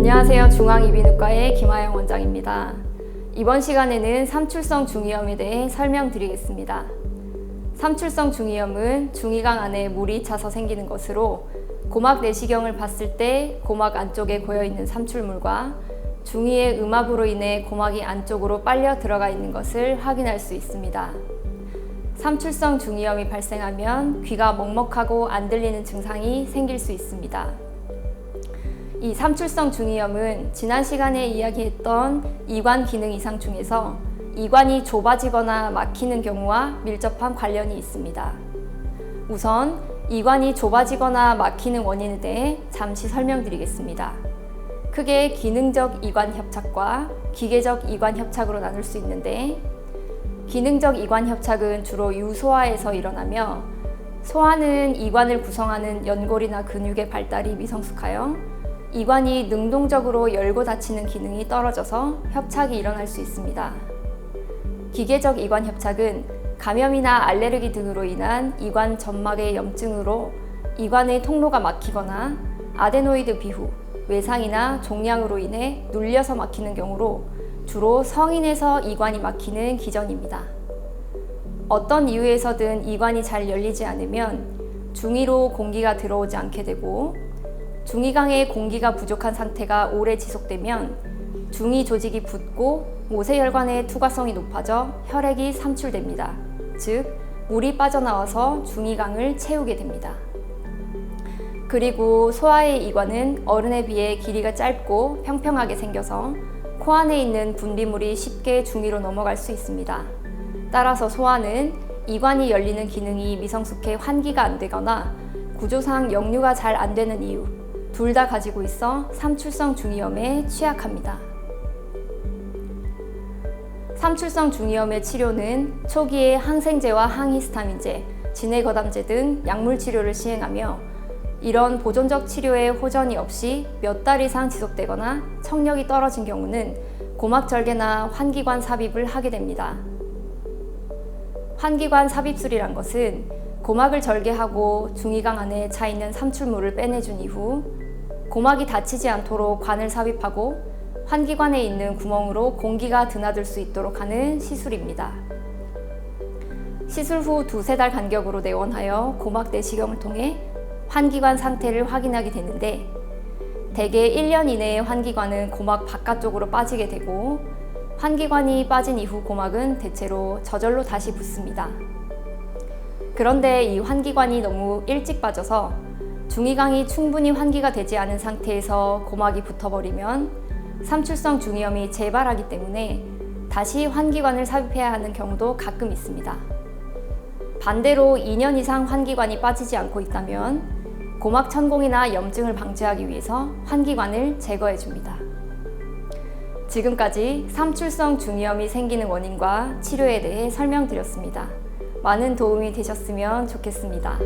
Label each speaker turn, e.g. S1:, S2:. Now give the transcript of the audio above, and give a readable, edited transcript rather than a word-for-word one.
S1: 안녕하세요. 중앙이비인후과의 김하영 원장입니다. 이번 시간에는 삼출성 중이염에 대해 설명드리겠습니다. 삼출성 중이염은 중이강 안에 물이 차서 생기는 것으로 고막 내시경을 봤을 때 고막 안쪽에 고여있는 삼출물과 중이의 음압으로 인해 고막이 안쪽으로 빨려 들어가 있는 것을 확인할 수 있습니다. 삼출성 중이염이 발생하면 귀가 먹먹하고 안 들리는 증상이 생길 수 있습니다. 이 삼출성 중이염은 지난 시간에 이야기했던 이관 기능 이상 중에서 이관이 좁아지거나 막히는 경우와 밀접한 관련이 있습니다. 우선 이관이 좁아지거나 막히는 원인에 대해 잠시 설명드리겠습니다. 크게 기능적 이관 협착과 기계적 이관 협착으로 나눌 수 있는데, 기능적 이관 협착은 주로 유소화에서 일어나며, 소화는 이관을 구성하는 연골이나 근육의 발달이 미성숙하여 이관이 능동적으로 열고 닫히는 기능이 떨어져서 협착이 일어날 수 있습니다. 기계적 이관 협착은 감염이나 알레르기 등으로 인한 이관 점막의 염증으로 이관의 통로가 막히거나 아데노이드 비후, 외상이나 종양으로 인해 눌려서 막히는 경우로 주로 성인에서 이관이 막히는 기전입니다. 어떤 이유에서든 이관이 잘 열리지 않으면 중이로 공기가 들어오지 않게 되고, 중이강에 공기가 부족한 상태가 오래 지속되면 중이 조직이 붓고 모세혈관의 투과성이 높아져 혈액이 삼출됩니다. 즉, 물이 빠져나와서 중이강을 채우게 됩니다. 그리고 소아의 이관은 어른에 비해 길이가 짧고 평평하게 생겨서 코 안에 있는 분비물이 쉽게 중이로 넘어갈 수 있습니다. 따라서 소아는 이관이 열리는 기능이 미성숙해 환기가 안 되거나 구조상 역류가 잘 안 되는 이유, 둘 다 가지고 있어 삼출성 중이염에 취약합니다. 삼출성 중이염의 치료는 초기에 항생제와 항히스타민제, 진해거담제 등 약물 치료를 시행하며, 이런 보존적 치료에 호전이 없이 몇 달 이상 지속되거나 청력이 떨어진 경우는 고막절개나 환기관 삽입을 하게 됩니다. 환기관 삽입술이란 것은 고막을 절개하고 중이강 안에 차 있는 삼출물을 빼내준 이후 고막이 다치지 않도록 관을 삽입하고 환기관에 있는 구멍으로 공기가 드나들 수 있도록 하는 시술입니다. 시술 후 2-3달 간격으로 내원하여 고막 내시경을 통해 환기관 상태를 확인하게 되는데, 대개 1년 이내에 환기관은 고막 바깥쪽으로 빠지게 되고, 환기관이 빠진 이후 고막은 대체로 저절로 다시 붓습니다. 그런데 이 환기관이 너무 일찍 빠져서 중이강이 충분히 환기가 되지 않은 상태에서 고막이 붙어버리면 삼출성 중이염이 재발하기 때문에 다시 환기관을 삽입해야 하는 경우도 가끔 있습니다. 반대로 2년 이상 환기관이 빠지지 않고 있다면 고막 천공이나 염증을 방지하기 위해서 환기관을 제거해 줍니다. 지금까지 삼출성 중이염이 생기는 원인과 치료에 대해 설명드렸습니다. 많은 도움이 되셨으면 좋겠습니다.